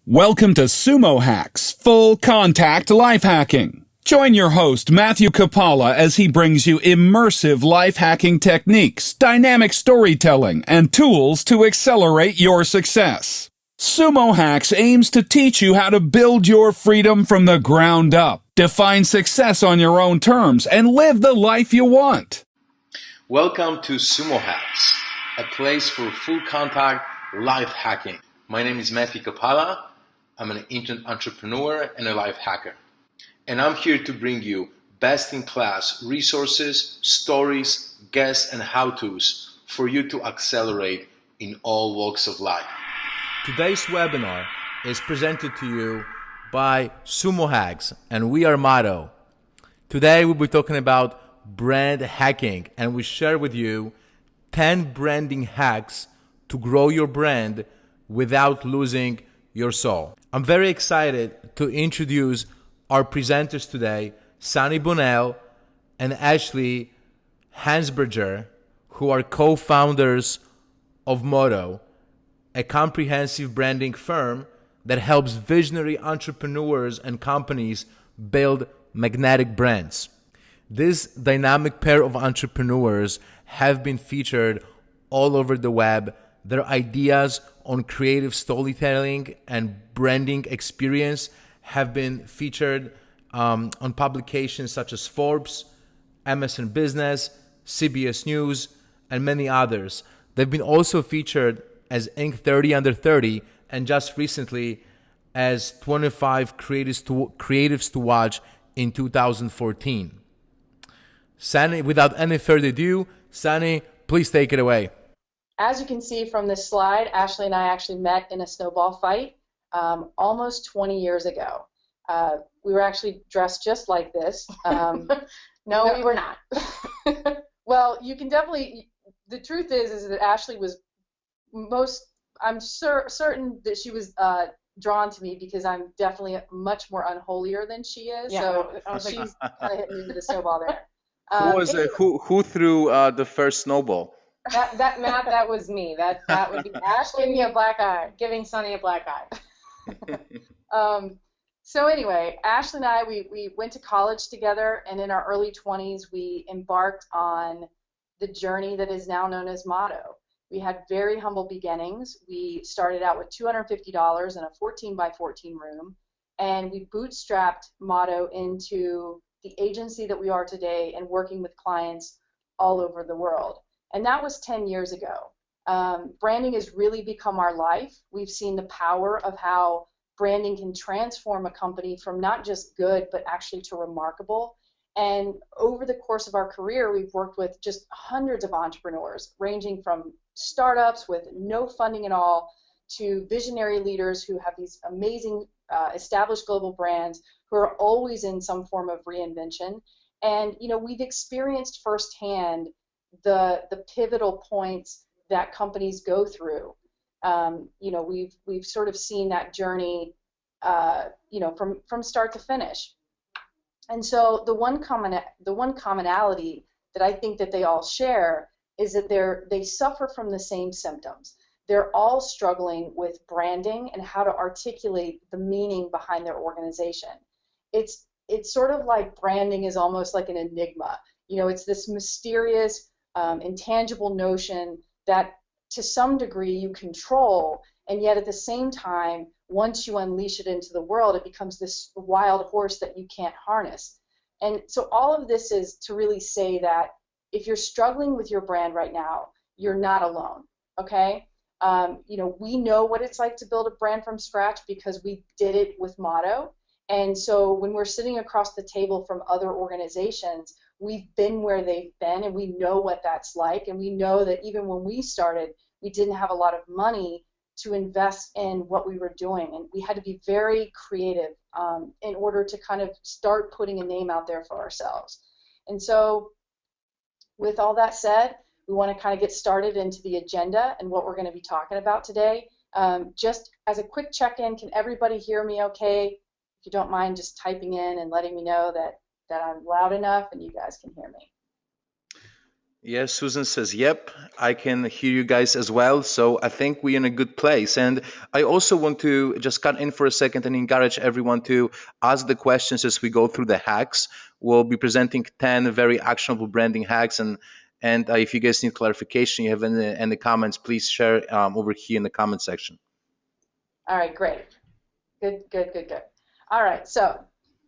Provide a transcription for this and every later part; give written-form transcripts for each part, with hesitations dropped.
Welcome to Sumo Hacks, full contact life hacking. Join your host, Matthew Kapala, as he brings you immersive life hacking techniques, dynamic storytelling, and tools to accelerate your success. Sumo Hacks aims to teach you how to build your freedom from the ground up, define success on your own terms, and live the life you want. Welcome to Sumo Hacks, a place for full contact life hacking. My name is Matthew Kapala. I'm an internet entrepreneur and a life hacker. And I'm here to bring you best-in-class resources, stories, guests, and how-tos for you to accelerate in all walks of life. Today's webinar is presented to you by Sumo Hacks, and we are Motto. Today we'll be talking about brand hacking, and we share with you 10 branding hacks to grow your brand without losing your soul. I'm very excited to introduce our presenters today, Sunny Bonnell and Ashleigh Hansberger, who are co-founders of Motto, a comprehensive branding firm that helps visionary entrepreneurs and companies build magnetic brands. This dynamic pair of entrepreneurs have been featured all over the web. Their ideas on creative storytelling and branding experience have been featured on publications such as Forbes, MSN Business, CBS News, and many others. They've been also featured as Inc. 30 Under 30 and just recently as 25 creatives to watch in 2014. Sunny, without any further ado, Sunny, please take it away. As you can see from this slide, Ashleigh and I actually met in a snowball fight almost 20 years ago. We were actually dressed just like this. No, we were not. Well, you can definitely, the truth is that Ashleigh was I'm certain that she was drawn to me because I'm definitely much more unholier than she is. Yeah, so she's kind of hit me with a snowball there. Who threw the first snowball? That was me. That would be Ashleigh giving me a black eye, giving Sunny a black eye. So anyway, Ashleigh and I, we went to college together, and in our early 20s, we embarked on the journey that is now known as Motto. We had very humble beginnings. We started out with $250 in a 14 by 14 room, and we bootstrapped Motto into the agency that we are today and working with clients all over the world. And that was 10 years ago. Branding has really become our life. We've seen the power of how branding can transform a company from not just good, but actually to remarkable. And over the course of our career, we've worked with just hundreds of entrepreneurs, ranging from startups with no funding at all to visionary leaders who have these amazing established global brands who are always in some form of reinvention. And we've experienced firsthand the pivotal points that companies go through. We've sort of seen that journey, from start to finish. And so the one commonality that I think that they all share is that they suffer from the same symptoms. They're all struggling with branding and how to articulate the meaning behind their organization. It's sort of like branding is almost like an enigma. It's this mysterious, intangible notion that to some degree you control, and yet at the same time, once you unleash it into the world, it becomes this wild horse that you can't harness. And so all of this is to really say that if you're struggling with your brand right now, you're not alone, okay? We know what it's like to build a brand from scratch because we did it with Motto. And so when we're sitting across the table from other organizations, we've been where they've been, and we know what that's like. And we know that even when we started, we didn't have a lot of money to invest in what we were doing. And we had to be very creative in order to kind of start putting a name out there for ourselves. And so with all that said, we want to kind of get started into the agenda and what we're going to be talking about today. Just as a quick check-in, can everybody hear me okay? If you don't mind just typing in and letting me know that I'm loud enough and you guys can hear me. Yes, Susan says, yep, I can hear you guys as well. So I think we're in a good place. And I also want to just cut in for a second and encourage everyone to ask the questions as we go through the hacks. We'll be presenting 10 very actionable branding hacks. And if you guys need clarification, you have any comments, please share over here in the comment section. All right, great. Good. All right, so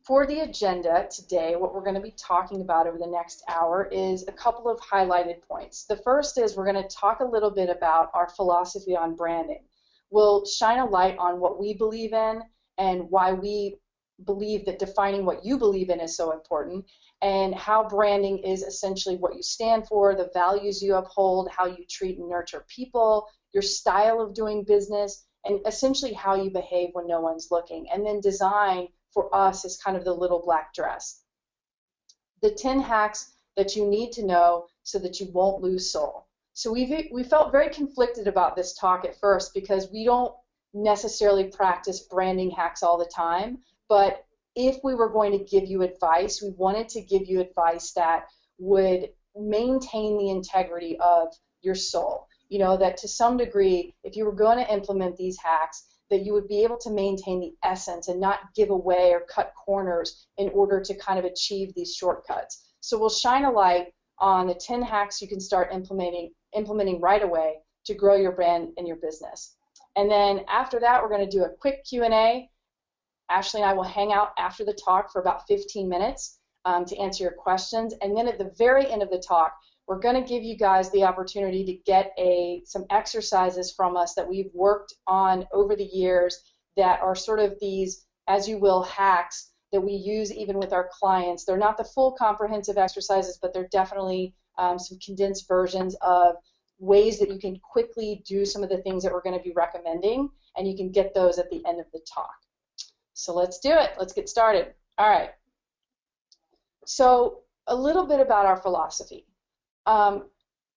for the agenda today, what we're going to be talking about over the next hour is a couple of highlighted points. The first is we're going to talk a little bit about our philosophy on branding. We'll shine a light on what we believe in and why we believe that defining what you believe in is so important, and how branding is essentially what you stand for, the values you uphold, how you treat and nurture people, your style of doing business, and essentially how you behave when no one's looking. And then design for us is kind of the little black dress. The 10 hacks that you need to know so that you won't lose soul. So we felt very conflicted about this talk at first because we don't necessarily practice branding hacks all the time, but if we were going to give you advice, we wanted to give you advice that would maintain the integrity of your soul. You know, that to some degree, if you were going to implement these hacks, that you would be able to maintain the essence and not give away or cut corners in order to kind of achieve these shortcuts. So we'll shine a light on the 10 hacks you can start implementing right away to grow your brand and your business. And then after that, we're going to do a quick Q&A. Ashleigh and I will hang out after the talk for about 15 minutes to answer your questions. And then at the very end of the talk, we're going to give you guys the opportunity to get some exercises from us that we've worked on over the years that are sort of these, as you will, hacks that we use even with our clients. They're not the full comprehensive exercises, but they're definitely some condensed versions of ways that you can quickly do some of the things that we're going to be recommending, and you can get those at the end of the talk. So let's do it. Let's get started. All right. So a little bit about our philosophy.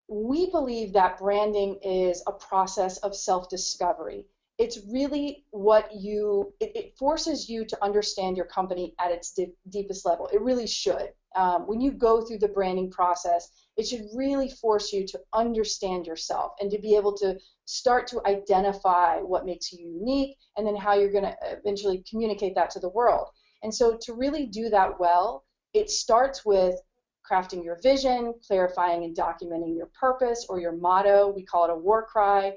We believe that branding is a process of self-discovery. It's really what it forces you to understand your company at its deepest level. It really should. When you go through the branding process, it should really force you to understand yourself and to be able to start to identify what makes you unique and then how you're going to eventually communicate that to the world. And so to really do that well, it starts with crafting your vision, clarifying and documenting your purpose or your motto. We call it a war cry.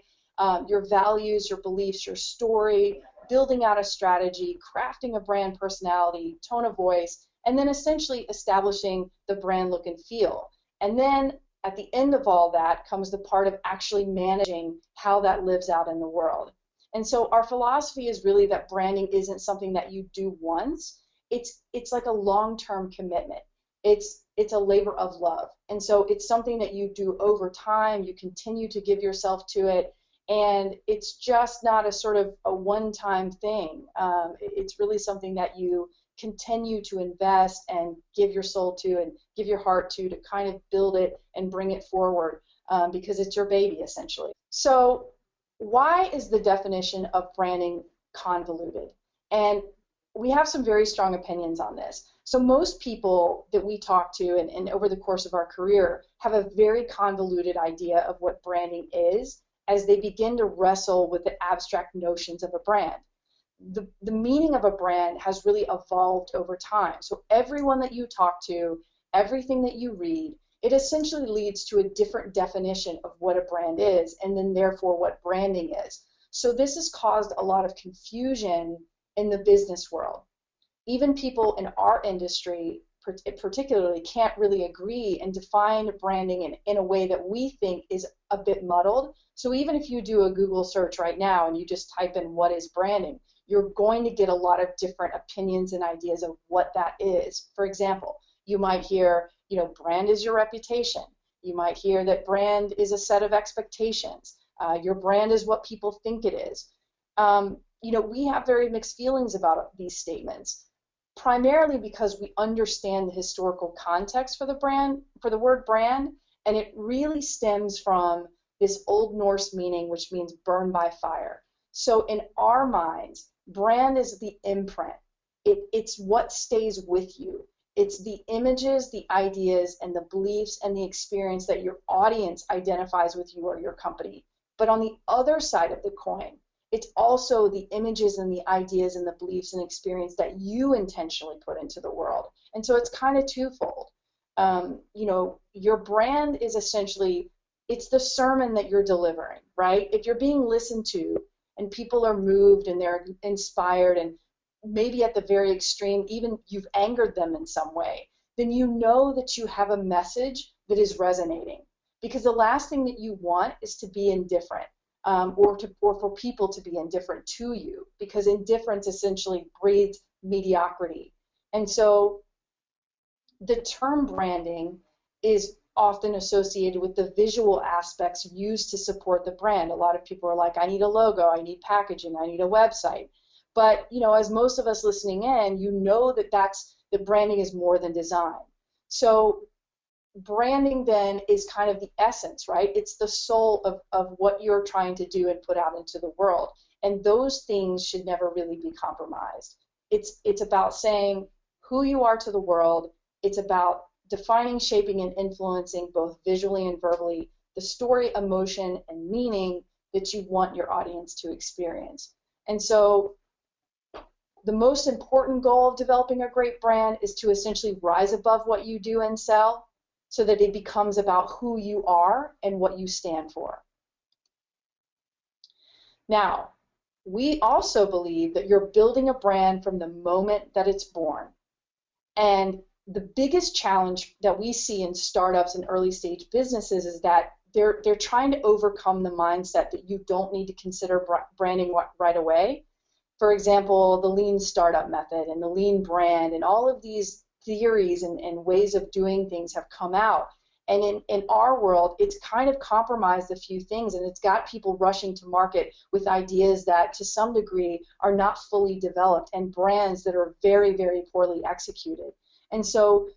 Your values, your beliefs, your story, building out a strategy, crafting a brand personality, tone of voice, and then essentially establishing the brand look and feel. And then at the end of all that comes the part of actually managing how that lives out in the world. And so our philosophy is really that branding isn't something that you do once. It's like a long-term commitment. It's a labor of love. And so it's something that you do over time. You continue to give yourself to it. And it's just not a sort of a one-time thing. It's really something that you continue to invest and give your soul to and give your heart to kind of build it and bring it forward because it's your baby, essentially. So why is the definition of branding convoluted? And we have some very strong opinions on this. So most people that we talk to and over the course of our career have a very convoluted idea of what branding is as they begin to wrestle with the abstract notions of a brand. The meaning of a brand has really evolved over time. So everyone that you talk to, everything that you read, it essentially leads to a different definition of what a brand is and then therefore what branding is. So this has caused a lot of confusion in the business world. Even people in our industry particularly can't really agree and define branding in a way that we think is a bit muddled. So even if you do a Google search right now and you just type in what is branding, you're going to get a lot of different opinions and ideas of what that is. For example, you might hear, brand is your reputation. You might hear that brand is a set of expectations. Your brand is what people think it is. We have very mixed feelings about these statements, primarily because we understand the historical context for the word brand, and it really stems from this Old Norse meaning, which means burn by fire. So in our minds, brand is the imprint. It's what stays with you. It's the images, the ideas, and the beliefs and the experience that your audience identifies with you or your company. But on the other side of the coin, it's also the images and the ideas and the beliefs and experience that you intentionally put into the world. And so it's kind of twofold. Your brand is essentially, it's the sermon that you're delivering, right? If you're being listened to and people are moved and they're inspired and maybe at the very extreme, even you've angered them in some way, then you know that you have a message that is resonating. Because the last thing that you want is to be indifferent, or for people to be indifferent to you, because indifference essentially breeds mediocrity. And so the term branding is often associated with the visual aspects used to support the brand. A lot of people are like, I need a logo, I need packaging, I need a website. But, as most of us listening in, that branding is more than design. So branding then is kind of the essence, right? It's the soul of what you're trying to do and put out into the world. And those things should never really be compromised. It's about saying who you are to the world. It's about defining, shaping, and influencing both visually and verbally the story, emotion, and meaning that you want your audience to experience. And so the most important goal of developing a great brand is to essentially rise above what you do and sell so that it becomes about who you are and what you stand for. Now, we also believe that you're building a brand from the moment that it's born. And the biggest challenge that we see in startups and early stage businesses is that they're trying to overcome the mindset that you don't need to consider branding right away. For example, the lean startup method and the lean brand and all of these theories and ways of doing things have come out. And in our world, it's kind of compromised a few things, and it's got people rushing to market with ideas that to some degree are not fully developed and brands that are very, very poorly executed. And so,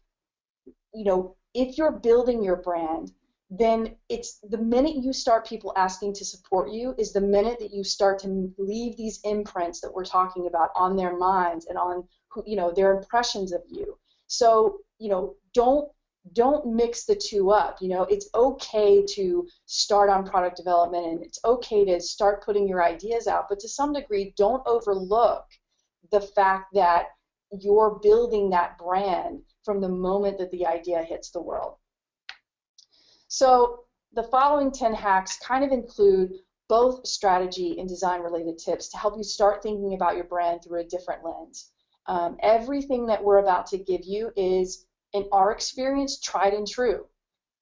if you're building your brand, then it's the minute you start people asking to support you is the minute that you start to leave these imprints that we're talking about on their minds and on their impressions of you. So don't mix the two up. It's okay to start on product development and it's okay to start putting your ideas out, but to some degree don't overlook the fact that you're building that brand from the moment that the idea hits the world. So the following 10 hacks kind of include both strategy and design related tips to help you start thinking about your brand through a different lens. Everything that we're about to give you is, in our experience, tried and true.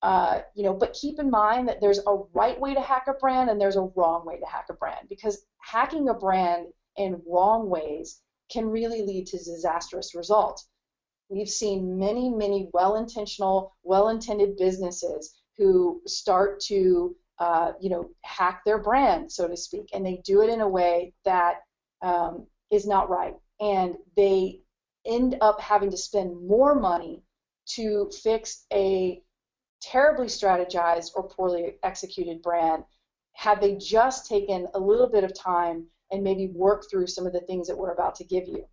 But keep in mind that there's a right way to hack a brand and there's a wrong way to hack a brand, because hacking a brand in wrong ways can really lead to disastrous results. We've seen many, many well-intentional, well-intended businesses who start to, hack their brand, so to speak, and they do it in a way that is not right. And they end up having to spend more money to fix a terribly strategized or poorly executed brand had they just taken a little bit of time and maybe work through some of the things that we're about to give you.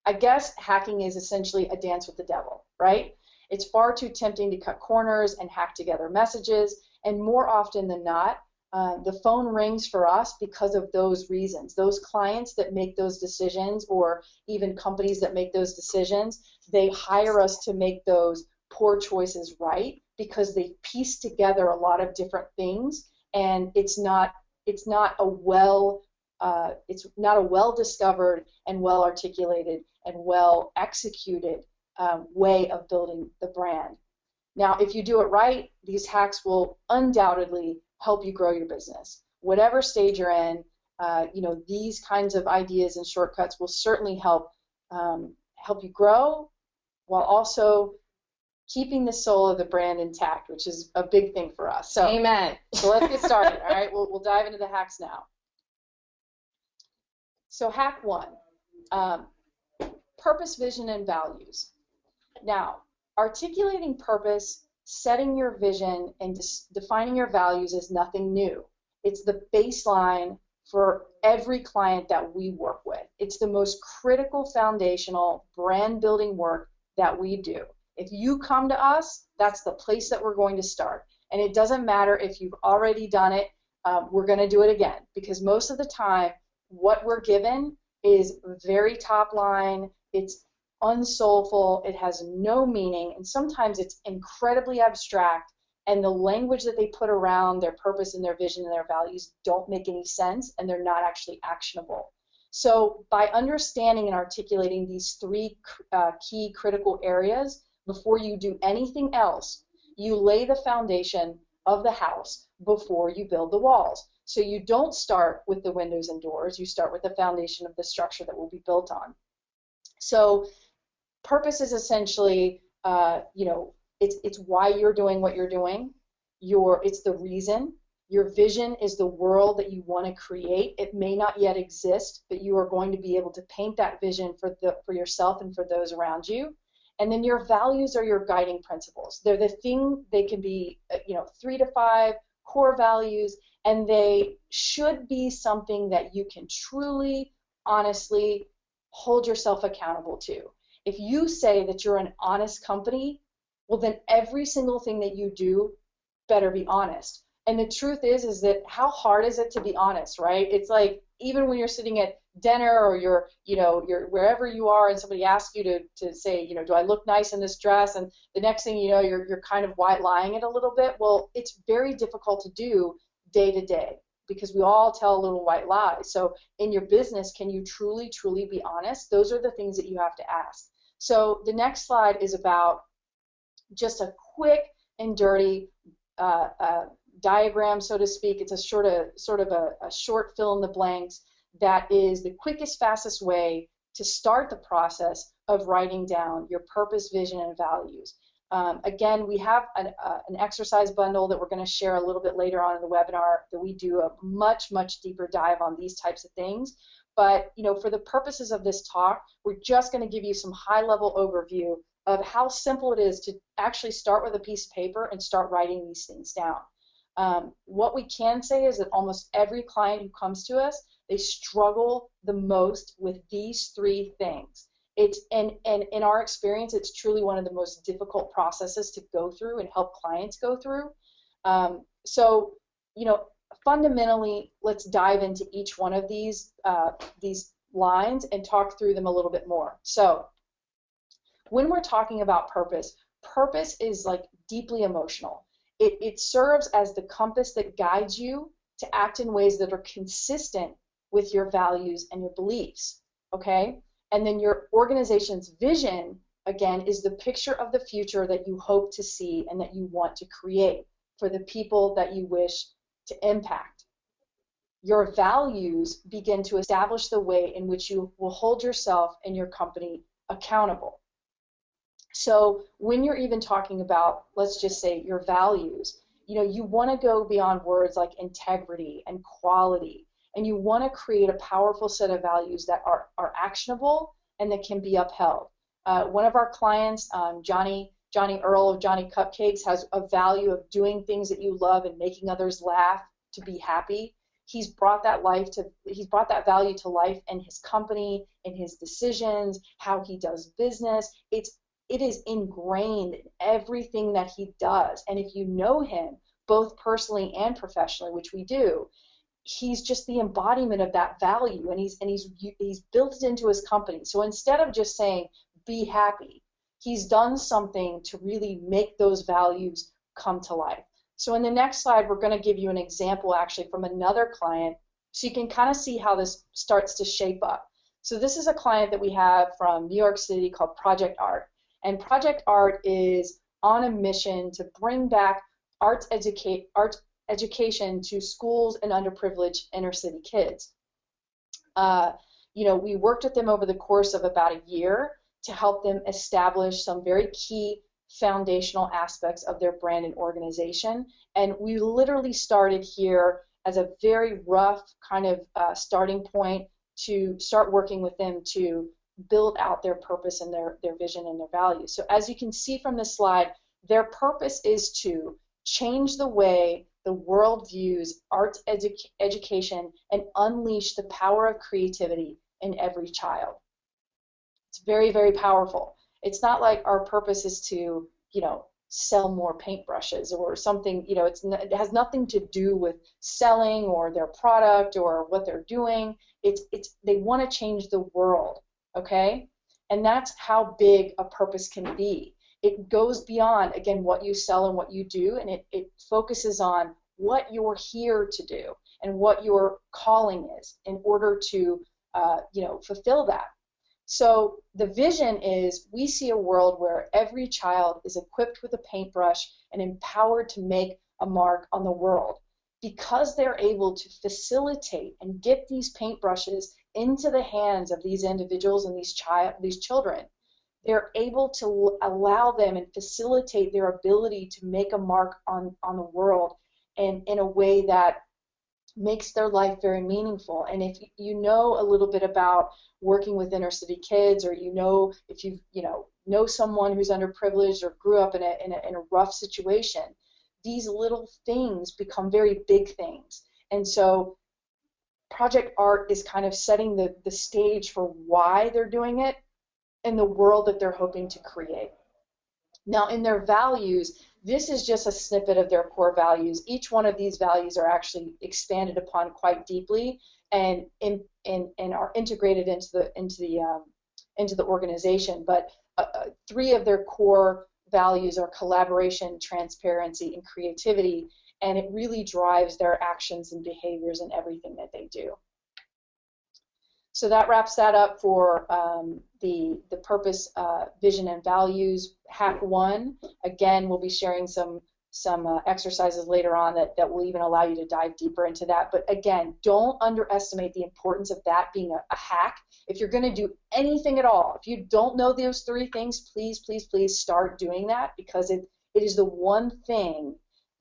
I guess hacking is essentially a dance with the devil, right? It's far too tempting to cut corners and hack together messages, and more often than not, the phone rings for us because of those reasons. Those clients that make those decisions, or even companies that make those decisions, they hire us to make those poor choices right because they piece together a lot of different things, and it's not a well discovered and well articulated and well executed way of building the brand. Now, if you do it right, these hacks will undoubtedly help you grow your business. Whatever stage you're in, these kinds of ideas and shortcuts will certainly help you grow while also keeping the soul of the brand intact, which is a big thing for us. So, amen. So let's get started. All right, we'll dive into the hacks now. So hack 1, purpose, vision, and values. Now, articulating purpose, setting your vision, and defining your values is nothing new. It's the baseline for every client that we work with. It's the most critical foundational brand building work that we do. If you come to us, that's the place that we're going to start. And it doesn't matter if you've already done it, we're going to do it again, because most of the time what we're given is very top line, it's unsoulful, it has no meaning, and sometimes it's incredibly abstract, and the language that they put around their purpose and their vision and their values don't make any sense, and they're not actually actionable. So by understanding and articulating these three key critical areas before you do anything else, you lay the foundation of the house before you build the walls. So you don't start with the windows and doors, you start with the foundation of the structure that will be built on. So purpose is essentially, it's why you're doing what you're doing. It's the reason. Your vision is the world that you want to create. It may not yet exist, but you are going to be able to paint that vision for yourself and for those around you. And then your values are your guiding principles. They're the thing, they can be 3 to 5 core values, and they should be something that you can truly, honestly hold yourself accountable to. If you say that you're an honest company, well, then every single thing that you do better be honest. And the truth is that how hard is it to be honest, right? It's like, even when you're sitting at dinner or you're wherever you are and somebody asks you to say, do I look nice in this dress? And the next thing you know, you're kind of white lying it a little bit. Well, it's very difficult to do day to day because we all tell a little white lie. So in your business, can you truly, truly be honest? Those are the things that you have to ask. So the next slide is about just a quick and dirty diagram, so to speak. It's a sort of a short fill in the blanks that is the quickest, fastest way to start the process of writing down your purpose, vision, and values. Again, we have an exercise bundle that we're going to share a little bit later on in the webinar that we do a much, much deeper dive on these types of things. But for the purposes of this talk, we're just going to give you some high-level overview of how simple it is to actually start with a piece of paper and start writing these things down. What we can say is that almost every client who comes to us, they struggle the most with these three things. And in our experience, it's truly one of the most difficult processes to go through and help clients go through. So fundamentally, let's dive into each one of these lines and talk through them a little bit more. So when we're talking about purpose, purpose is like deeply emotional. It serves as the compass that guides you to act in ways that are consistent with your values and your beliefs, okay? And then your organization's vision, again, is the picture of the future that you hope to see and that you want to create for the people that you wish to impact. Your values begin to establish the way in which you will hold yourself and your company accountable. So when you're even talking about, let's just say, your values, you want to go beyond words like integrity and quality, and you want to create a powerful set of values that are actionable and that can be upheld. One of our clients, Johnny Earl of Johnny Cupcakes, has a value of doing things that you love and making others laugh to be happy. He's brought that value to life in his company, in his decisions, how he does business. It is ingrained in everything that he does. And if you know him, both personally and professionally, which we do, he's just the embodiment of that value, and he's built it into his company. So instead of just saying, be happy, he's done something to really make those values come to life. So in the next slide, we're going to give you an example actually from another client so you can kind of see how this starts to shape up. So this is a client that we have from New York City called Project Art. And Project Art is on a mission to bring back arts education to schools and underprivileged inner city kids. We worked with them over the course of about a year to help them establish some very key foundational aspects of their brand and organization. And we literally started here as a very rough kind of starting point to start working with them to build out their purpose and their vision and their values. So as you can see from this slide, their purpose is to change the way the world views, arts education, and unleash the power of creativity in every child. It's very, very powerful. It's not like our purpose is to, sell more paintbrushes or something, it has nothing to do with selling or their product or what they're doing. They want to change the world, okay? And that's how big a purpose can be. It goes beyond, again, what you sell and what you do, and it focuses on what you're here to do and what your calling is in order to, fulfill that. So the vision is we see a world where every child is equipped with a paintbrush and empowered to make a mark on the world. Because they're able to facilitate and get these paintbrushes into the hands of these individuals and these children, they're able to allow them and facilitate their ability to make a mark on the world and in a way that makes their life very meaningful. And if you know a little bit about working with inner city kids, or if you know someone who's underprivileged or grew up in a rough situation, these little things become very big things. And so Project Art is kind of setting the stage for why they're doing it and the world that they're hoping to create. Now, in their values, this is just a snippet of their core values. Each one of these values are actually expanded upon quite deeply and are integrated into the organization. But 3 of their core values are collaboration, transparency, and creativity, and it really drives their actions and behaviors in everything that they do. So that wraps that up for the purpose, vision, and values. Hack 1, again, we'll be sharing some exercises later on that will even allow you to dive deeper into that. But again, don't underestimate the importance of that being a hack. If you're going to do anything at all, if you don't know those 3 things, please, please, please start doing that, because it is the one thing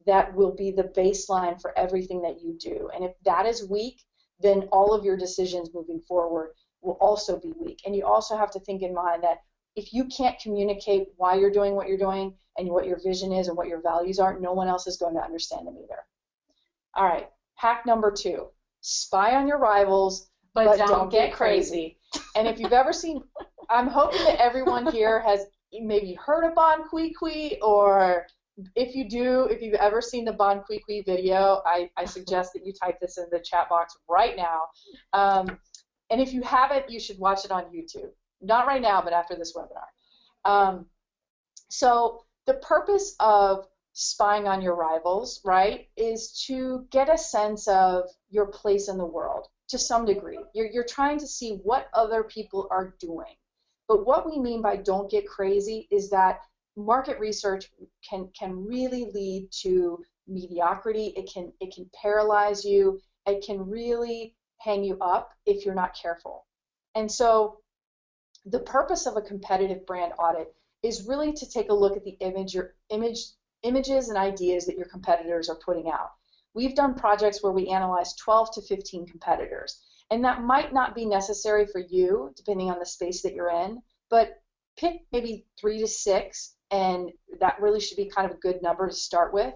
that will be the baseline for everything that you do. And if that is weak, then all of your decisions moving forward will also be weak. And you also have to think in mind that if you can't communicate why you're doing what you're doing and what your vision is and what your values are, no one else is going to understand them either. All right, hack number 2, spy on your rivals, but don't get crazy. And if you've ever seen, I'm hoping that everyone here has maybe heard of Bon Qui Qui, or if you've ever seen the Bon Qui Qui video, I suggest that you type this in the chat box right now. And if you haven't, you should watch it on YouTube. Not right now, but after this webinar. So the purpose of spying on your rivals, right, is to get a sense of your place in the world to some degree. You're trying to see what other people are doing. But what we mean by don't get crazy is that market research can really lead to mediocrity. It can paralyze you. It can really hang you up if you're not careful. And so the purpose of a competitive brand audit is really to take a look at the images and ideas that your competitors are putting out. We've done projects where we analyze 12 to 15 competitors, and that might not be necessary for you depending on the space that you're in, but pick maybe 3 to 6, and that really should be kind of a good number to start with.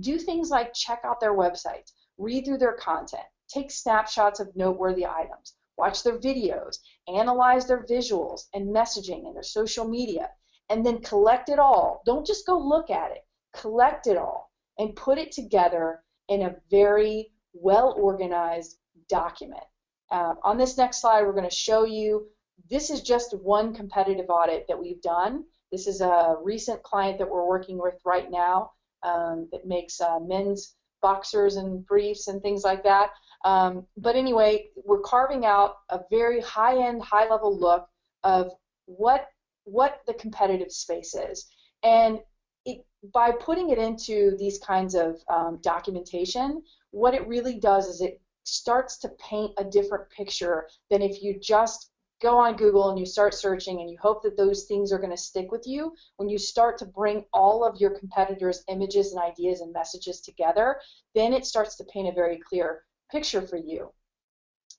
Do things like check out their websites, read through their content, take snapshots of noteworthy items, watch their videos, analyze their visuals and messaging and their social media, and then collect it all. Don't just go look at it. Collect it all and put it together in a very well-organized document. On this next slide, we're going to show you, this is just one competitive audit that we've done. This is a recent client that we're working with right now that makes men's boxers and briefs and things like that. But anyway, we're carving out a very high-end, high-level look of what the competitive space is. And by putting it into these kinds of documentation, what it really does is it starts to paint a different picture than if you just go on Google and you start searching and you hope that those things are going to stick with you. When you start to bring all of your competitors' images and ideas and messages together, then it starts to paint a very clear picture for you.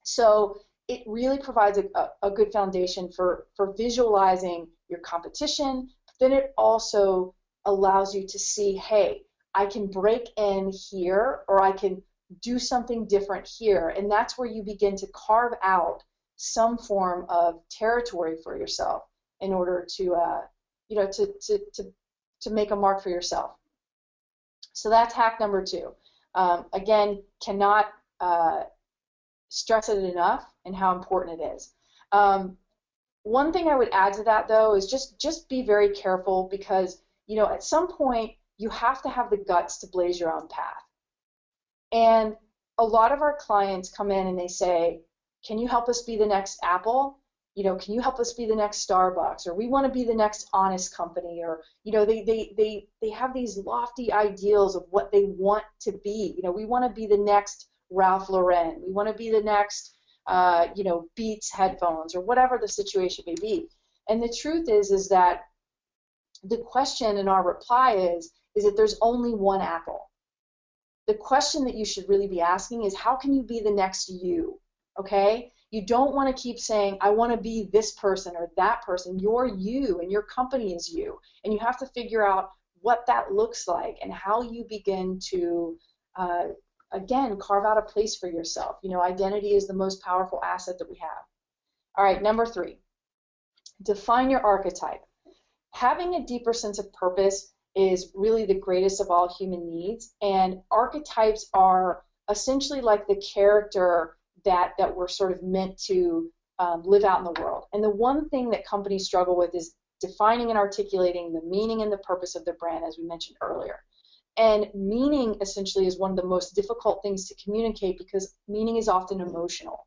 So it really provides a good foundation for visualizing your competition. Then it also allows you to see, hey, I can break in here, or I can do something different here. And that's where you begin to carve out some form of territory for yourself in order to, to make a mark for yourself. So that's hack number 2. Again, cannot stress it enough and how important it is. One thing I would add to that, though, is just be very careful, because at some point you have to have the guts to blaze your own path. And a lot of our clients come in and they say, can you help us be the next Apple? Can you help us be the next Starbucks? Or we want to be the next honest company. Or, they have these lofty ideals of what they want to be. We want to be the next Ralph Lauren. We want to be the next, Beats headphones, or whatever the situation may be. And the truth is that the question in our reply is that there's only one Apple. The question that you should really be asking is, how can you be the next you? Okay? You don't want to keep saying, I want to be this person or that person. You're you, and your company is you. And you have to figure out what that looks like and how you begin to, again, carve out a place for yourself. Identity is the most powerful asset that we have. All right, number 3, define your archetype. Having a deeper sense of purpose is really the greatest of all human needs, and archetypes are essentially like the character that we're sort of meant to live out in the world. And the one thing that companies struggle with is defining and articulating the meaning and the purpose of their brand, as we mentioned earlier. And meaning essentially is one of the most difficult things to communicate, because meaning is often emotional.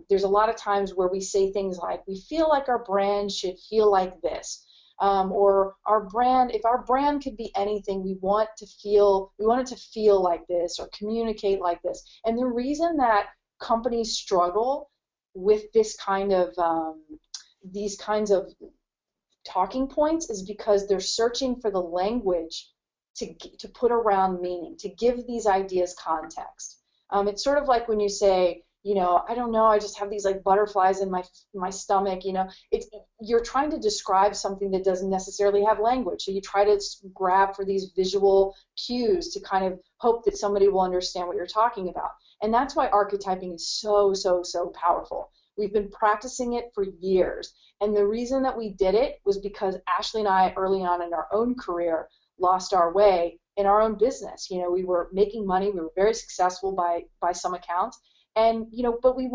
There's a lot of times where we say things like, we feel like our brand should feel like this. Or our brand, if our brand could be anything, we want it to feel like this or communicate like this. And the reason that companies struggle with this kind of these kinds of talking points is because they're searching for the language to put around meaning, to give these ideas context. It's sort of like when you say, I don't know, I just have these like butterflies in my stomach, you're trying to describe something that doesn't necessarily have language. So you try to grab for these visual cues to kind of hope that somebody will understand what you're talking about. And that's why archetyping is so, so, so powerful. We've been practicing it for years. And the reason that we did it was because Ashleigh and I, early on in our own career, lost our way in our own business. We were making money. We were very successful by some accounts. And, but we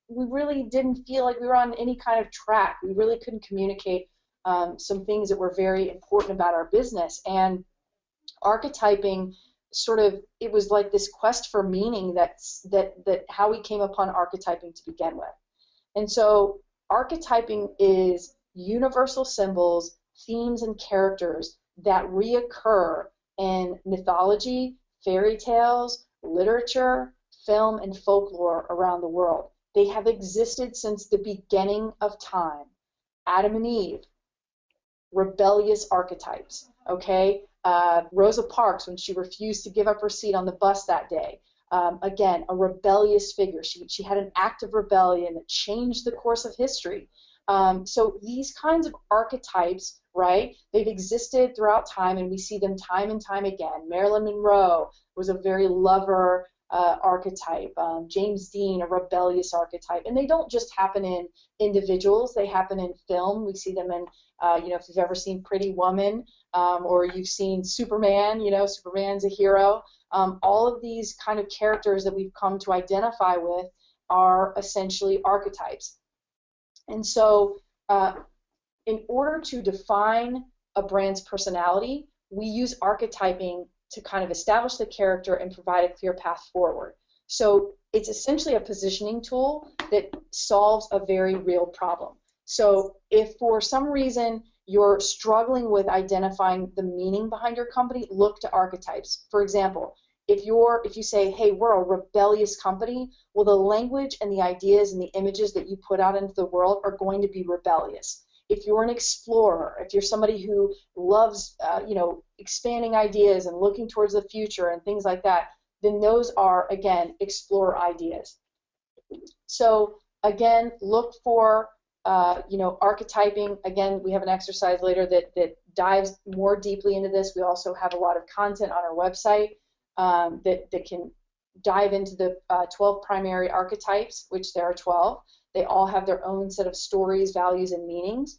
really didn't feel like we were on any kind of track. We really couldn't communicate some things that were very important about our business. And archetyping it was like this quest for meaning that how we came upon archetyping to begin with. And so archetyping is universal symbols, themes, and characters that reoccur in mythology, fairy tales, literature, film, and folklore around the world. They have existed since the beginning of time. Adam and Eve, rebellious archetypes, okay? Rosa Parks, when she refused to give up her seat on the bus that day, again, a rebellious figure. She had an act of rebellion that changed the course of history. So these kinds of archetypes, right, they've existed throughout time, and we see them time and time again. Marilyn Monroe was a very lover archetype. James Dean, a rebellious archetype. And they don't just happen in individuals, they happen in film. We see them in, if you've ever seen Pretty Woman, or you've seen Superman, Superman's a hero. All of these kind of characters that we've come to identify with are essentially archetypes. And so in order to define a brand's personality, we use archetyping to kind of establish the character and provide a clear path forward. So it's essentially a positioning tool that solves a very real problem. So if for some reason you're struggling with identifying the meaning behind your company, look to archetypes. For example, if you say, hey, we're a rebellious company, well, the language and the ideas and the images that you put out into the world are going to be rebellious. If you're an explorer, if you're somebody who loves, expanding ideas and looking towards the future and things like that, then those are, again, explorer ideas. So, again, look for Archetyping, again, we have an exercise later that dives more deeply into this. We also have a lot of content on our website that can dive into the 12 primary archetypes, which there are 12. They all have their own set of stories, values, and meanings.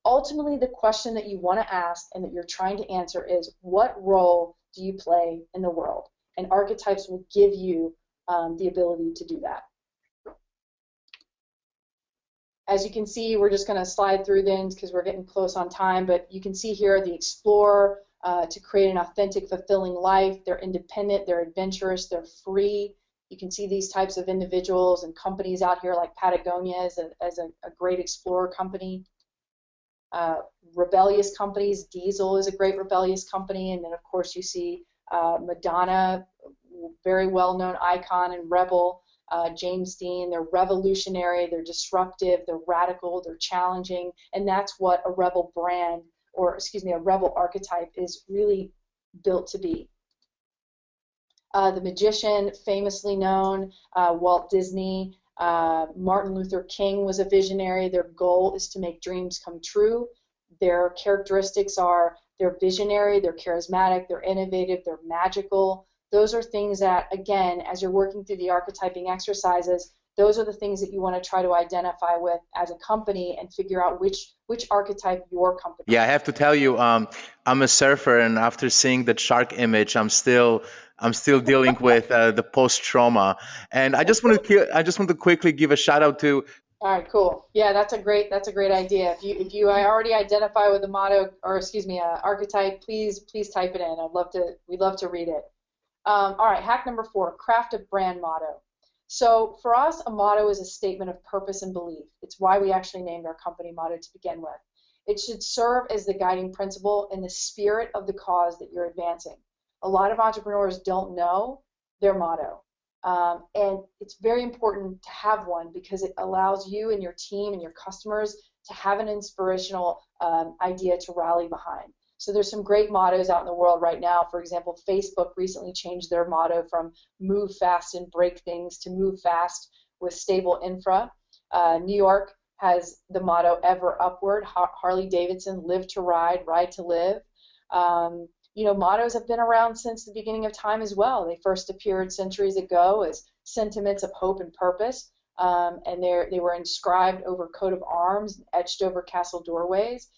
Ultimately, the question that you want to ask and that you're trying to answer is, what role do you play in the world? And archetypes will give you the ability to do that. As you can see, we're just going to slide through things because we're getting close on time, but you can see here the explorer, to create an authentic, fulfilling life. They're independent, they're adventurous, they're free. You can see these types of individuals and companies out here like Patagonia as a great explorer company. Rebellious companies, Diesel is a great rebellious company, and then of course you see Madonna, very well-known icon and rebel. James Dean, they're revolutionary, they're disruptive, they're radical, they're challenging, and that's what a rebel brand, or excuse me, a rebel archetype is really built to be. The magician, famously known, Walt Disney, Martin Luther King was a visionary. Their goal is to make dreams come true. Their characteristics are they're visionary, they're charismatic, they're innovative, they're magical. Those are things that, again, as you're working through the archetyping exercises, those are the things that you want to try to identify with as a company and figure out which archetype your company. Yeah, I have to tell you, I'm a surfer, and after seeing that shark image, I'm still dealing with the post trauma. And I just want to quickly give a shout out to. All right, cool. Yeah, that's a great idea. If you already identify with the motto, or excuse me, archetype, please type it in. We'd love to read it. All right, hack number 4, craft a brand motto. So for us, a motto is a statement of purpose and belief. It's why we actually named our company motto to begin with. It should serve as the guiding principle in the spirit of the cause that you're advancing. A lot of entrepreneurs don't know their motto, and it's very important to have one because it allows you and your team and your customers to have an inspirational idea to rally behind. So there's some great mottos out in the world right now. For example, Facebook recently changed their motto from move fast and break things to move fast with stable infra. New York has the motto ever upward. Harley Davidson, live to ride, ride to live. Mottos have been around since the beginning of time as well. They first appeared centuries ago as sentiments of hope and purpose, and they were inscribed over coat of arms, etched over castle doorways.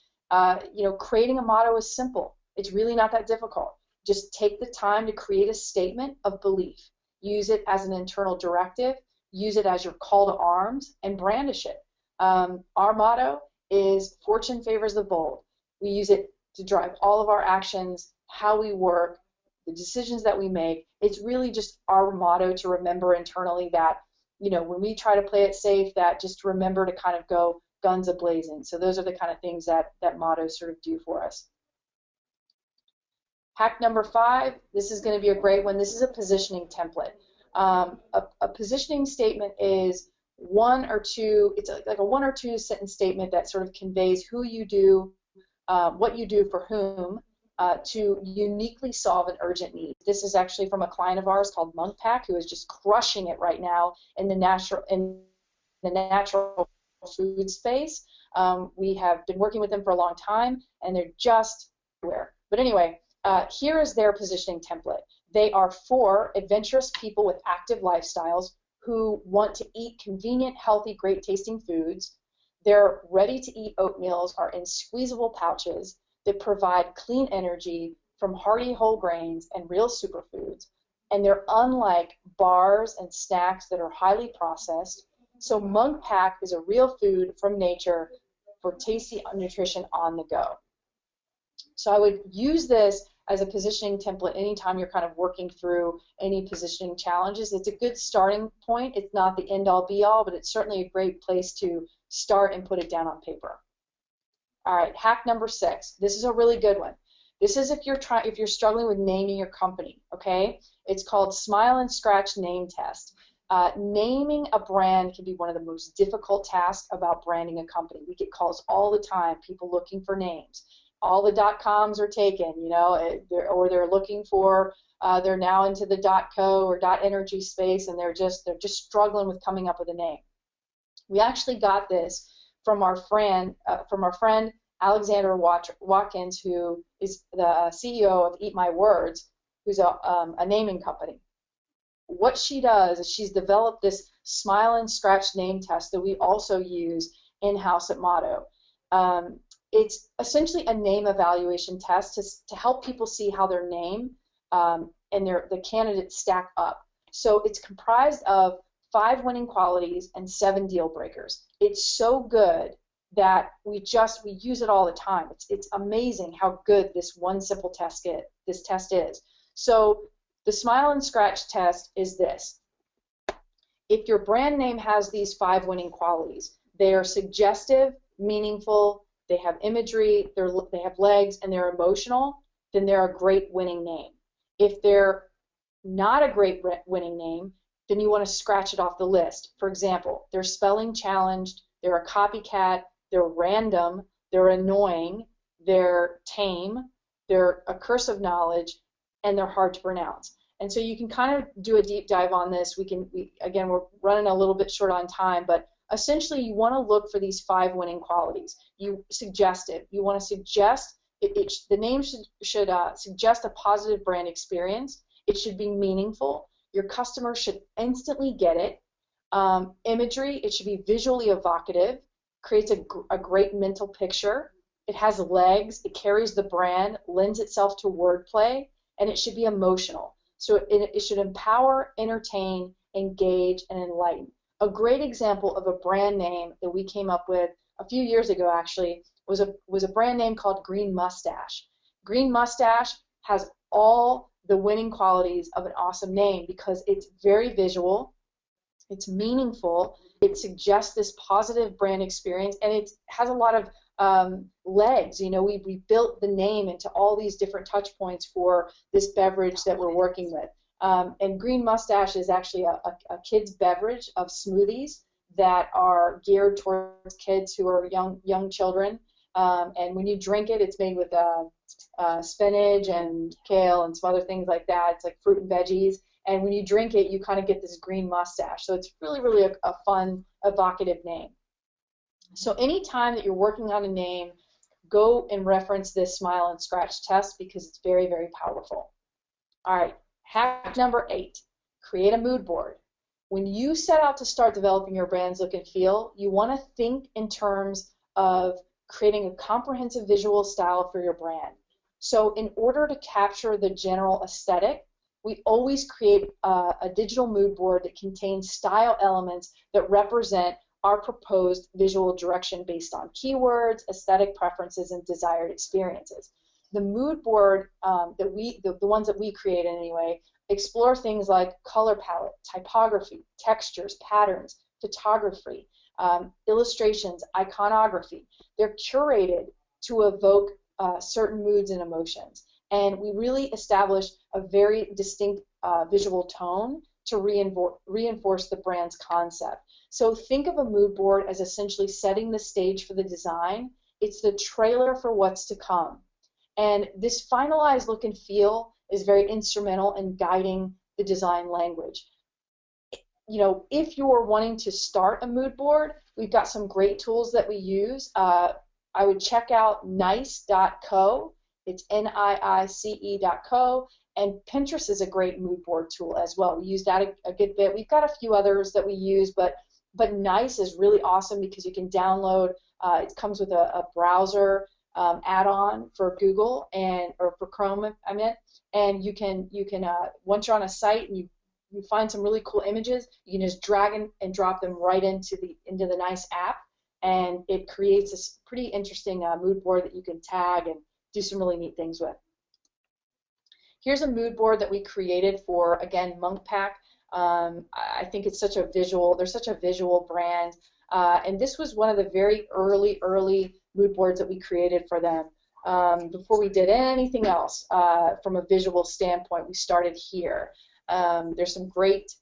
Creating a motto is simple. It's really not that difficult. Just take the time to create a statement of belief. Use it as an internal directive. Use it as your call to arms and brandish it. Our motto is fortune favors the bold. We use it to drive all of our actions, how we work, the decisions that we make. It's really just our motto to remember internally that, when we try to play it safe, that just remember to kind of go guns a-blazing. So those are the kind of things that mottos sort of do for us. Hack number 5, this is going to be a great one. This is a positioning template. A positioning statement is one or two, it's like a 1 or 2 sentence statement that sort of conveys who you do, what you do for whom, to uniquely solve an urgent need. This is actually from a client of ours called Monk Pack, who is just crushing it right now in the natural food space. We have been working with them for a long time, and they're just everywhere. But anyway, here is their positioning template. They are for adventurous people with active lifestyles who want to eat convenient, healthy, great-tasting foods. Their ready-to-eat oatmeals are in squeezable pouches that provide clean energy from hearty whole grains and real superfoods, and they're unlike bars and snacks that are highly processed. So Monk Pack is a real food from nature for tasty nutrition on the go. So I would use this as a positioning template anytime you're kind of working through any positioning challenges. It's a good starting point. It's not the end-all be-all, but it's certainly a great place to start and put it down on paper. All right, hack number 6. This is a really good one. This is if you're struggling with naming your company, okay? It's called Smile and Scratch Name Test. Naming a brand can be one of the most difficult tasks about branding a company. We get calls all the time, people looking for names. All the .coms are taken, or they're looking for, they're now into the .co or .energy space, and they're just struggling with coming up with a name. We actually got this from our friend Alexander Watkins, who is the CEO of Eat My Words, who's a naming company. What she does is she's developed this smile and scratch name test that we also use in-house at Motto. It's essentially a name evaluation test to help people see how their name and the candidates stack up. So it's comprised of 5 winning qualities and 7 deal breakers. It's so good that we use it all the time. It's amazing how good this one simple test is. So the smile and scratch test is this. If your brand name has these 5 winning qualities, they are suggestive, meaningful, they have imagery, they have legs, and they're emotional, then they're a great winning name. If they're not a great winning name, then you want to scratch it off the list. For example, they're spelling challenged, they're a copycat, they're random, they're annoying, they're tame, they're a curse of knowledge, and they're hard to pronounce. And so you can kind of do a deep dive on this. Again, we're running a little bit short on time, but essentially you want to look for these 5 winning qualities. You want to suggest the name should suggest a positive brand experience. It should be meaningful. Your customer should instantly get it. Imagery, it should be visually evocative, creates a great mental picture. It has legs, it carries the brand, lends itself to wordplay, and it should be emotional. So it should empower, entertain, engage, and enlighten. A great example of a brand name that we came up with a few years ago actually was a brand name called Green Mustache. Green Mustache has all the winning qualities of an awesome name because it's very visual, it's meaningful, it suggests this positive brand experience, and it has a lot of legs. You know, we built the name into all these different touch points for this beverage that we're working with. And Green Mustache is actually a kid's beverage of smoothies that are geared towards kids who are young children. And when you drink it, it's made with spinach and kale and some other things like that. It's like fruit and veggies. And when you drink it, you kind of get this green mustache. So it's really, really a fun, evocative name. So anytime that you're working on a name, go and reference this smile and scratch test because it's very, very powerful. All right, hack number 8, create a mood board. When you set out to start developing your brand's look and feel, you want to think in terms of creating a comprehensive visual style for your brand. So in order to capture the general aesthetic, we always create a digital mood board that contains style elements that represent our proposed visual direction based on keywords, aesthetic preferences, and desired experiences. The mood board, the ones that we create anyway, explore things like color palette, typography, textures, patterns, photography, illustrations, iconography. They're curated to evoke certain moods and emotions. And we really establish a very distinct visual tone to reinforce the brand's concept. So think of a mood board as essentially setting the stage for the design. It's the trailer for what's to come. And this finalized look and feel is very instrumental in guiding the design language. You know, if you're wanting to start a mood board, we've got some great tools that we use. I would check out nice.co. It's NIICE.co. And Pinterest is a great mood board tool as well. We use that a good bit. We've got a few others that we use, but Nice is really awesome because you can download. It comes with a browser add-on for Google or for Chrome, I meant. And you can once you're on a site and you find some really cool images, you can just drag and drop them right into the Nice app, and it creates this pretty interesting mood board that you can tag and do some really neat things with. Here's a mood board that we created for, again, Monk Pack. I think it's such a visual, they're such a visual brand. And this was one of the very early mood boards that we created for them. Before we did anything else from a visual standpoint, we started here. There's some great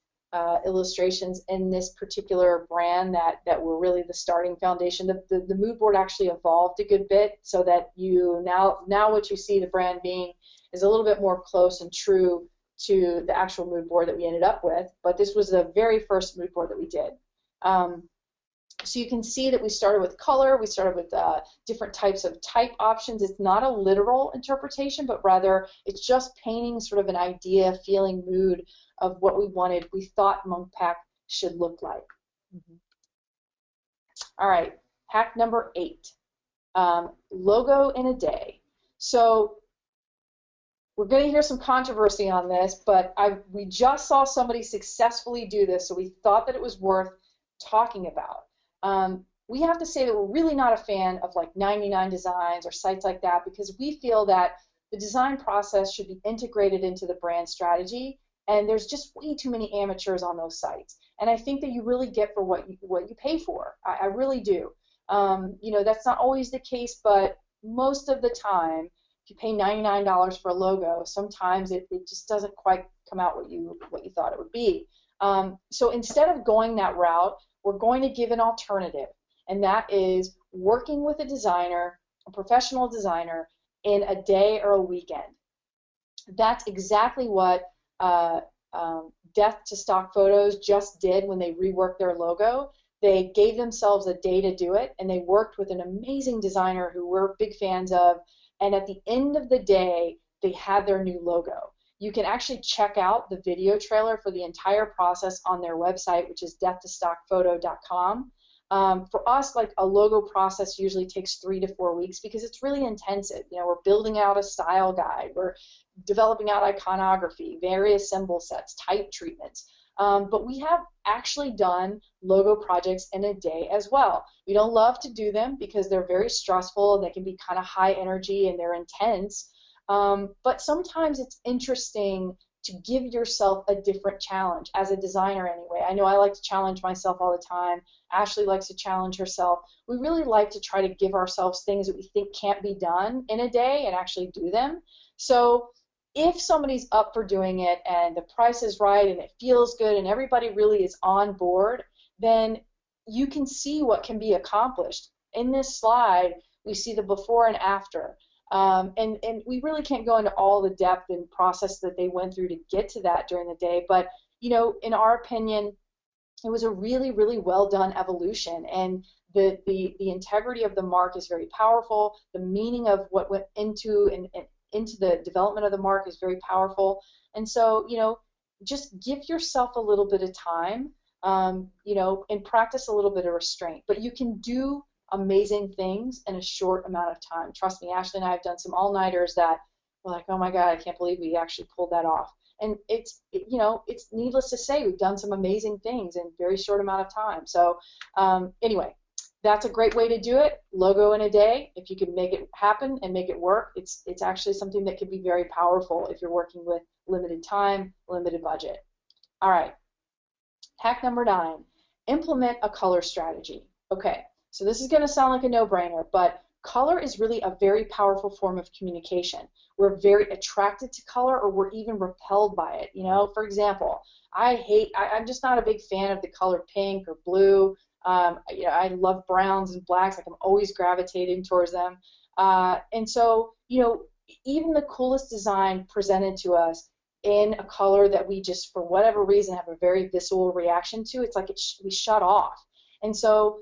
illustrations in this particular brand that were really the starting foundation. The mood board actually evolved a good bit so that you now what you see the brand being is a little bit more close and true to the actual mood board that we ended up with. But this was the very first mood board that we did. So you can see that we started with color, we started with different types of type options. It's not a literal interpretation, but rather it's just painting sort of an idea, feeling, mood of what we thought Monk Pack should look like. All right, hack number 8, logo in a day. So we're going to hear some controversy on this, but we just saw somebody successfully do this, so we thought that it was worth talking about. We have to say that we're really not a fan of like 99 Designs or sites like that, because we feel that the design process should be integrated into the brand strategy, and there's just way too many amateurs on those sites. And I think that you really get for what you pay for. I really do. You know, that's not always the case, but most of the time, if you pay $99 for a logo, sometimes it just doesn't quite come out what you thought it would be. So instead of going that route, we're going to give an alternative, and that is working with a designer, a professional designer, in a day or a weekend. That's exactly what Death to Stock Photos just did when they reworked their logo. They gave themselves a day to do it, and they worked with an amazing designer who we're big fans of, and at the end of the day, they had their new logo. You can actually check out the video trailer for the entire process on their website, which is deathtostockphoto.com. For us, like a logo process usually takes 3 to 4 weeks because it's really intensive. You know, we're building out a style guide, we're developing out iconography, various symbol sets, type treatments. But we have actually done logo projects in a day as well. We don't love to do them because they're very stressful and they can be kind of high energy and they're intense. But sometimes it's interesting to give yourself a different challenge as a designer anyway. I know I like to challenge myself all the time. Ashleigh likes to challenge herself. We really like to try to give ourselves things that we think can't be done in a day and actually do them. So if somebody's up for doing it and the price is right and it feels good and everybody really is on board, then you can see what can be accomplished. In this slide, we see the before and after. And we really can't go into all the depth and process that they went through to get to that during the day, but you know, in our opinion, it was a really, really well done evolution, and the integrity of the mark is very powerful. The meaning of what went into into the development of the mark is very powerful, and so you know, just give yourself a little bit of time, you know, and practice a little bit of restraint. But you can do amazing things in a short amount of time. Trust me, Ashleigh and I have done some all-nighters that we're like, oh my God, I can't believe we actually pulled that off. And you know, it's needless to say, we've done some amazing things in a very short amount of time. So anyway, that's a great way to do it. Logo in a day. If you can make it happen and make it work, it's actually something that can be very powerful if you're working with limited time, limited budget. All right. Hack number 9, implement a color strategy. Okay. So this is going to sound like a no-brainer, but color is really a very powerful form of communication. We're very attracted to color, or we're even repelled by it. You know, for example, I'm just not a big fan of the color pink or blue. You know, I love browns and blacks. Like I'm always gravitating towards them. And so, you know, even the coolest design presented to us in a color that we just, for whatever reason, have a very visceral reaction to, it's like we shut off. And so,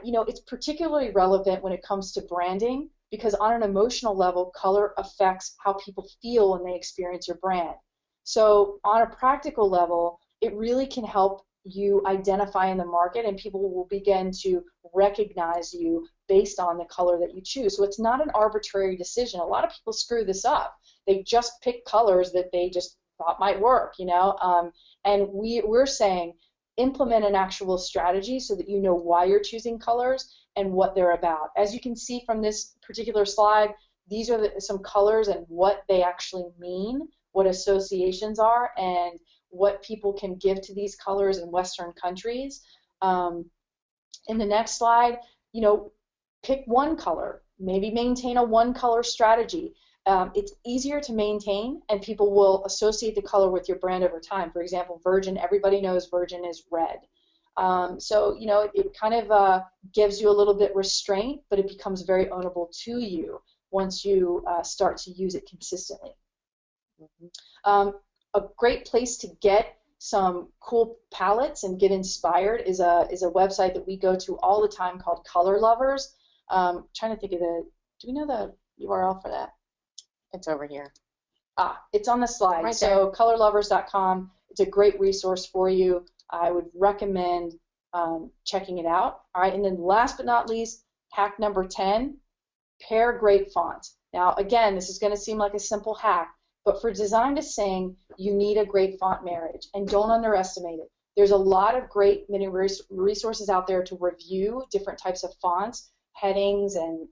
you know, it's particularly relevant when it comes to branding, because on an emotional level, color affects how people feel when they experience your brand. So on a practical level, it really can help you identify in the market, and people will begin to recognize you based on the color that you choose. So it's not an arbitrary decision. A lot of people screw this up. They just pick colors that they just thought might work, you know, and we're saying implement an actual strategy so that you know why you're choosing colors and what they're about. As you can see from this particular slide, these are some colors and what they actually mean, what associations are, and what people can give to these colors in Western countries. In the next slide, you know, pick one color, maybe maintain a one color strategy. It's easier to maintain, and people will associate the color with your brand over time. For example, Virgin, everybody knows Virgin is red. So, you know, it kind of gives you a little bit restraint, but it becomes very ownable to you once you start to use it consistently. A great place to get some cool palettes and get inspired is a website that we go to all the time called Color Lovers. Trying to think of do we know the URL for that? It's over here. It's on the slide. Right so colorlovers.com. It's a great resource for you. I would recommend checking it out. All right, and then last but not least, hack number 10, pair great font. Now, again, this is going to seem like a simple hack, but for design to sing, you need a great font marriage, and don't underestimate it. There's a lot of great many resources out there to review different types of fonts, headings, and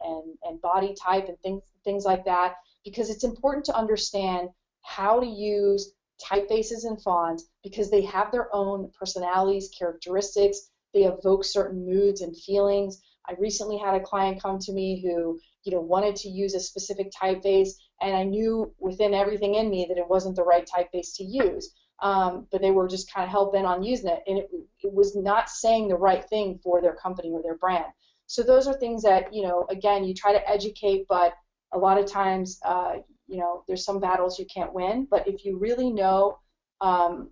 body type, and things like that, because it's important to understand how to use typefaces and fonts, because they have their own personalities, characteristics. They evoke certain moods and feelings. I recently had a client come to me who, wanted to use a specific typeface, and I knew within everything in me that it wasn't the right typeface to use. But they were just kind of hell-bent on using it, and it was not saying the right thing for their company or their brand. So those are things that, again, you try to educate, but a lot of times, there's some battles you can't win. But if you really know, and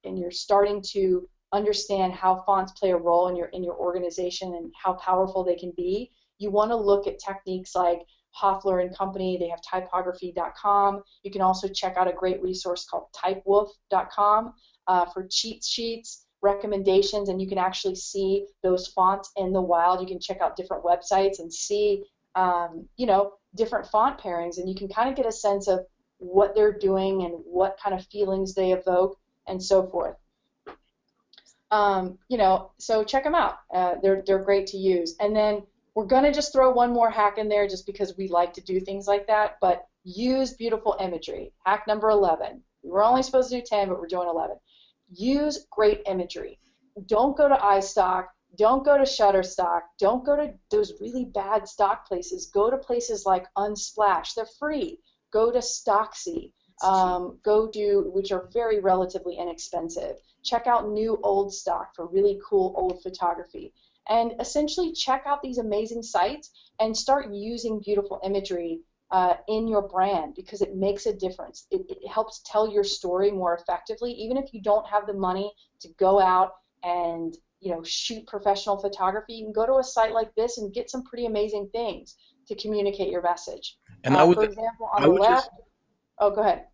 you're starting to understand how fonts play a role in your organization and how powerful they can be, you want to look at techniques like Hoffler and Company. They have typography.com. You can also check out a great resource called typewolf.com for cheat sheets, recommendations, and you can actually see those fonts in the wild. You can check out different websites and see, different font pairings, and you can kind of get a sense of what they're doing and what kind of feelings they evoke and so forth. So check them out. They're great to use. And then we're going to just throw one more hack in there just because we like to do things like that, but use beautiful imagery. Hack number 11. We were only supposed to do 10, but we're doing 11. Use great imagery. Don't go to iStock. Don't go to Shutterstock. Don't go to those really bad stock places. Go to places like Unsplash. They're free. Go to Stocksy. Which are very relatively inexpensive. Check out New Old Stock for really cool old photography. And essentially check out these amazing sites and start using beautiful imagery in your brand, because it makes a difference. It helps tell your story more effectively, even if you don't have the money to go out and shoot professional photography. You can go to a site like this and get some pretty amazing things to communicate your message. And for example, on the left. Oh, go ahead.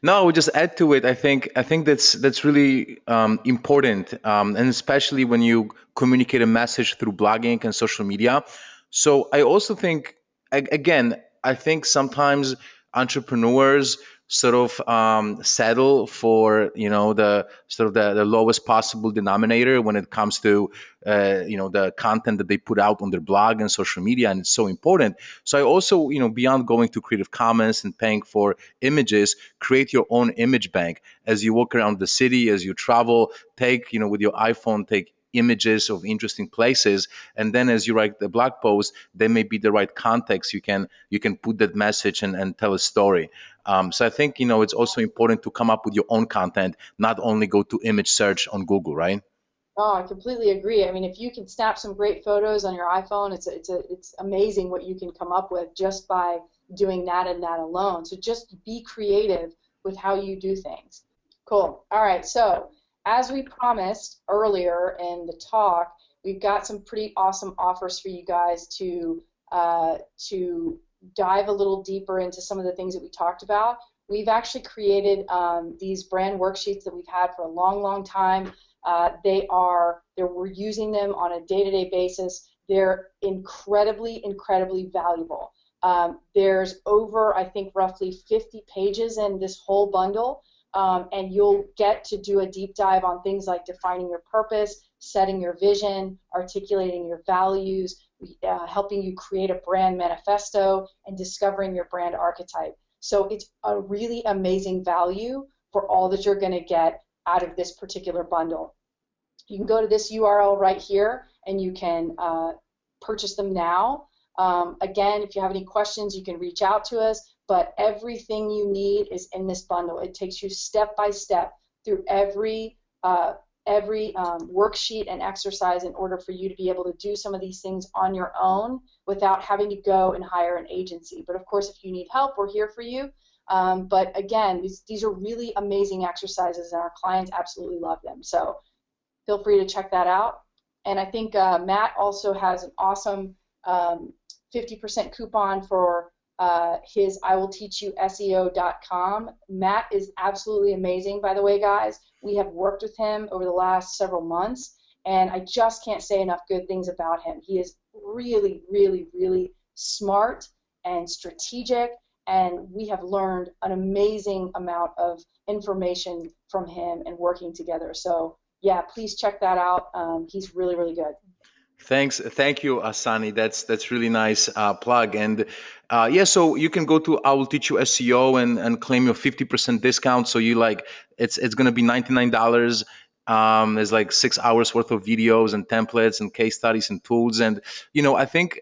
No, I would just add to it. I think that's really important, and especially when you communicate a message through blogging and social media. So I also think, again, I think sometimes entrepreneurs sort of settle for the lowest possible denominator when it comes to the content that they put out on their blog and social media, and it's so important. So I also beyond going to Creative Commons and paying for images, create your own image bank as you walk around the city, as you travel. Take with your iPhone, take images of interesting places, and then as you write the blog post, there may be the right context. You can put that message and tell a story. So I think it's also important to come up with your own content, not only go to image search on Google, right? Oh, I completely agree. I mean, if you can snap some great photos on your iPhone, it's amazing what you can come up with just by doing that and that alone. So just be creative with how you do things. Cool. All right. So as we promised earlier in the talk, we've got some pretty awesome offers for you guys to dive a little deeper into some of the things that we talked about. We've actually created these brand worksheets that we've had for a long, long time. We're using them on a day-to-day basis. They're incredibly, incredibly valuable. There's over, I think, roughly 50 pages in this whole bundle. And you'll get to do a deep dive on things like defining your purpose, setting your vision, articulating your values, helping you create a brand manifesto, and discovering your brand archetype. So it's a really amazing value for all that you're going to get out of this particular bundle. You can go to this URL right here, and you can purchase them now. Again, if you have any questions, you can reach out to us. But everything you need is in this bundle. It takes you step by step through every worksheet and exercise in order for you to be able to do some of these things on your own without having to go and hire an agency. But of course, if you need help, we're here for you. But again, these are really amazing exercises, and our clients absolutely love them. So feel free to check that out. And I think Matt also has an awesome 50% coupon for his I will teach you SEO.com. Matt is absolutely amazing, by the way, guys. We have worked with him over the last several months, and I just can't say enough good things about him. He is really, really, really smart and strategic, and we have learned an amazing amount of information from him and working together. So yeah, please check that out. He's really, really good. Thank you, Asani. That's really nice plug. And so you can go to I will teach you SEO and claim your 50% discount. So you it's gonna be $99. There's like 6 hours worth of videos and templates and case studies and tools. And I think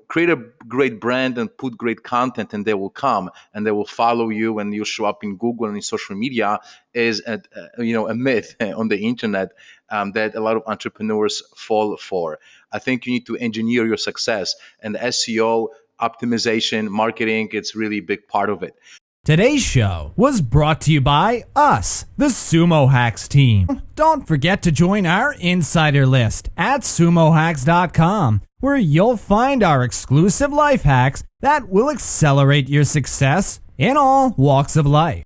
create a great brand and put great content, and they will come and they will follow you, and you'll show up in Google and in social media is a myth on the internet that a lot of entrepreneurs fall for. I think you need to engineer your success, and SEO optimization, marketing, it's really a big part of it. Today's show was brought to you by us, the Sumo Hacks team. Don't forget to join our insider list at sumohacks.com, where you'll find our exclusive life hacks that will accelerate your success in all walks of life.